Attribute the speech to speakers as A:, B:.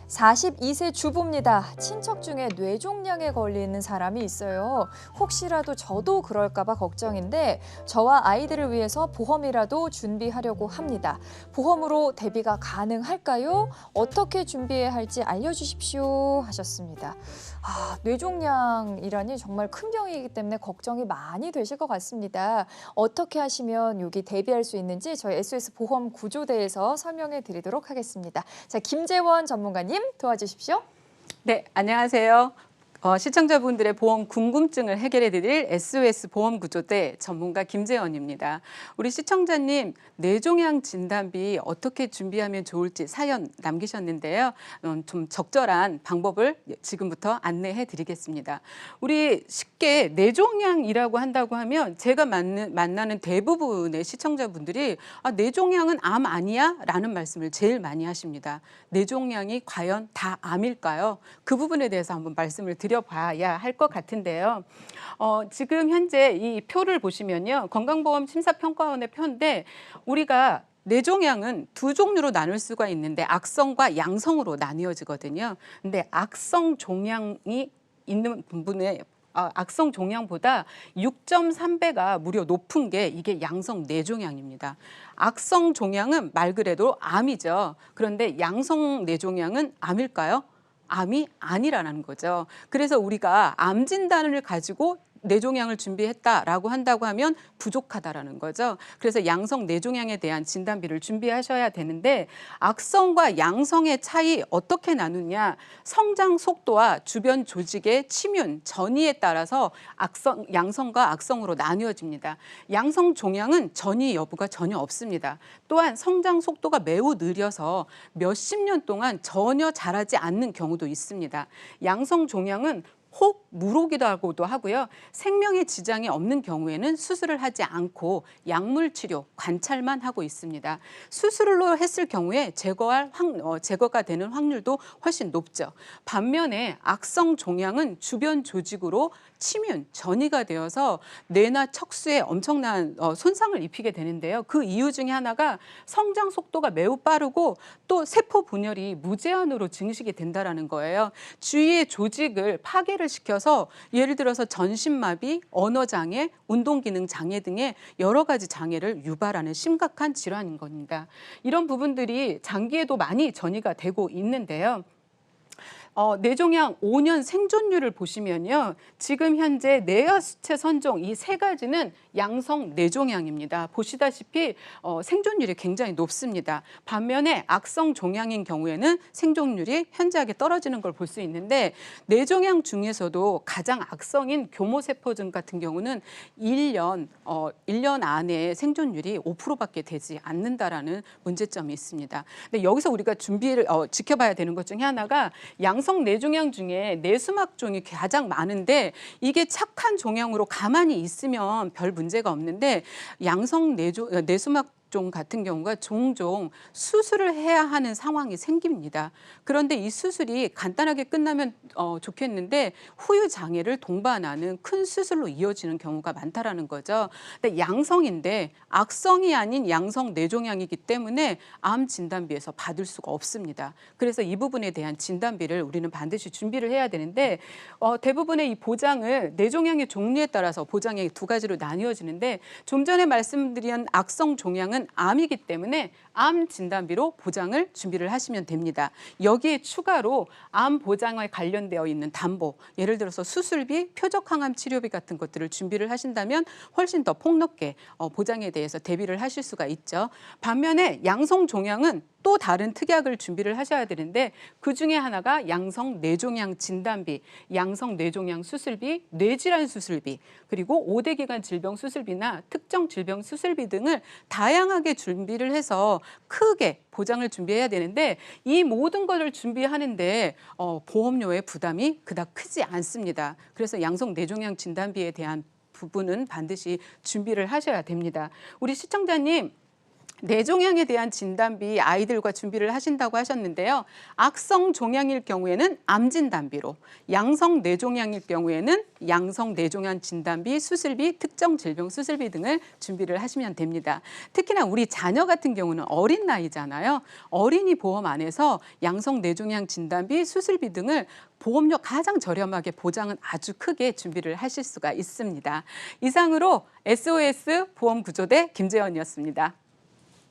A: 42세 주부입니다. 친척 중에 뇌종양에 걸리는 사람이 있어요. 혹시라도 저도 그럴까 봐 걱정인데 저와 아이들을 위해서 보험이라도 준비하려고 합니다. 보험으로 대비가 가능할까요? 어떻게 준비해야 할지 알려주십시오 하셨습니다. 뇌종양이라니 정말 큰 병이기 때문에 걱정이 많이 되실 것 같습니다. 어떻게 하시면 여기 대비할 수 있는지 저희 SOS 보험 구조대에서 설명해 드리도록 하겠습니다. 자, 김재원 전문가님 도와주십시오.
B: 네, 안녕하세요. 시청자분들의 보험 궁금증을 해결해 드릴 SOS 보험구조대 전문가 김재원입니다. 우리 시청자님, 뇌종양 진단비 어떻게 준비하면 좋을지 사연 남기셨는데요. 좀 적절한 방법을 지금부터 안내해 드리겠습니다. 우리 쉽게 뇌종양이라고 한다고 하면 제가 만나는 대부분의 시청자분들이 뇌종양은 암 아니야? 라는 말씀을 제일 많이 하십니다. 뇌종양이 과연 다 암일까요? 그 부분에 대해서 한번 말씀을 드려봐야 할 것 같은데요. 지금 현재 이 표를 보시면요. 건강보험 심사평가원의 표인데 우리가 뇌종양은 두 종류로 나눌 수가 있는데 악성과 양성으로 나뉘어지거든요. 근데 악성 종양이 있는 부분에 악성 종양보다 6.3배가 무려 높은 게 이게 양성 뇌종양입니다. 악성 종양은 말 그대로 암이죠. 그런데 양성 뇌종양은 암일까요? 암이 아니라는 거죠. 그래서 우리가 암 진단을 가지고 뇌종양을 준비했다라고 한다고 하면 부족하다라는 거죠. 그래서 양성 뇌종양에 대한 진단비를 준비하셔야 되는데 악성과 양성의 차이 어떻게 나누냐? 성장 속도와 주변 조직의 침윤, 전이에 따라서 양성과 악성으로 나뉘어집니다. 양성 종양은 전이 여부가 전혀 없습니다. 또한 성장 속도가 매우 느려서 몇십 년 동안 전혀 자라지 않는 경우도 있습니다. 양성 종양은 혹 무록이라고도 하고요. 생명에 지장이 없는 경우에는 수술을 하지 않고 약물 치료, 관찰만 하고 있습니다. 수술로 했을 경우에 제거가 되는 확률도 훨씬 높죠. 반면에 악성 종양은 주변 조직으로 침윤, 전이가 되어서 뇌나 척수에 엄청난 손상을 입히게 되는데요. 그 이유 중에 하나가 성장 속도가 매우 빠르고 또 세포 분열이 무제한으로 증식이 된다는 거예요. 주위의 조직을 파괴를 시켜서 예를 들어서 전신마비, 언어장애, 운동기능 장애 등의 여러 가지 장애를 유발하는 심각한 질환인 겁니다. 이런 부분들이 장기에도 많이 전이가 되고 있는데요. 뇌종양 5년 생존율을 보시면요. 지금 현재 뇌하 수체 선종 이 세 가지는 양성 뇌종양입니다. 보시다시피 생존율이 굉장히 높습니다. 반면에 악성 종양인 경우에는 생존율이 현저하게 떨어지는 걸 볼 수 있는데 뇌종양 중에서도 가장 악성인 교모세포증 같은 경우는 1년 안에 생존율이 5%밖에 되지 않는다라는 문제점이 있습니다. 근데 여기서 우리가 준비를 지켜봐야 되는 것 중에 하나가 양성 뇌종양 중에 뇌수막종이 가장 많은데 이게 착한 종양으로 가만히 있으면 별 문제가 없는데 양성 뇌수막종 같은 경우가 종종 수술을 해야 하는 상황이 생깁니다. 그런데 이 수술이 간단하게 끝나면 좋겠는데 후유 장애를 동반하는 큰 수술로 이어지는 경우가 많다라는 거죠. 근데 양성인데 악성이 아닌 양성 뇌종양이기 때문에 암 진단비에서 받을 수가 없습니다. 그래서 이 부분에 대한 진단비를 우리는 반드시 준비를 해야 되는데 대부분의 이 보장을 뇌종양의 종류에 따라서 보장이 두 가지로 나뉘어지는데 좀 전에 말씀드린 악성 종양은 암이기 때문에 암 진단비로 보장을 준비를 하시면 됩니다. 여기에 추가로 암 보장에 관련되어 있는 담보, 예를 들어서 수술비, 표적항암 치료비 같은 것들을 준비를 하신다면 훨씬 더 폭넓게 보장에 대해서 대비를 하실 수가 있죠. 반면에 양성 종양은 또 다른 특약을 준비를 하셔야 되는데 그중에 하나가 양성 뇌종양 진단비, 양성 뇌종양 수술비, 뇌질환 수술비, 그리고 5대 기관 질병 수술비나 특정 질병 수술비 등을 다양하게 준비를 해서 크게 보장을 준비해야 되는데 이 모든 것을 준비하는데 보험료의 부담이 그닥 크지 않습니다. 그래서 양성 뇌종양 진단비에 대한 부분은 반드시 준비를 하셔야 됩니다. 우리 시청자님, 뇌종양에 대한 진단비 아이들과 준비를 하신다고 하셨는데요. 악성 종양일 경우에는 암 진단비로, 양성 뇌종양일 경우에는 양성 뇌종양 진단비, 수술비, 특정 질병 수술비 등을 준비를 하시면 됩니다. 특히나 우리 자녀 같은 경우는 어린 나이잖아요. 어린이 보험 안에서 양성 뇌종양 진단비, 수술비 등을 보험료 가장 저렴하게 보장은 아주 크게 준비를 하실 수가 있습니다. 이상으로 SOS 보험구조대 김재원이었습니다.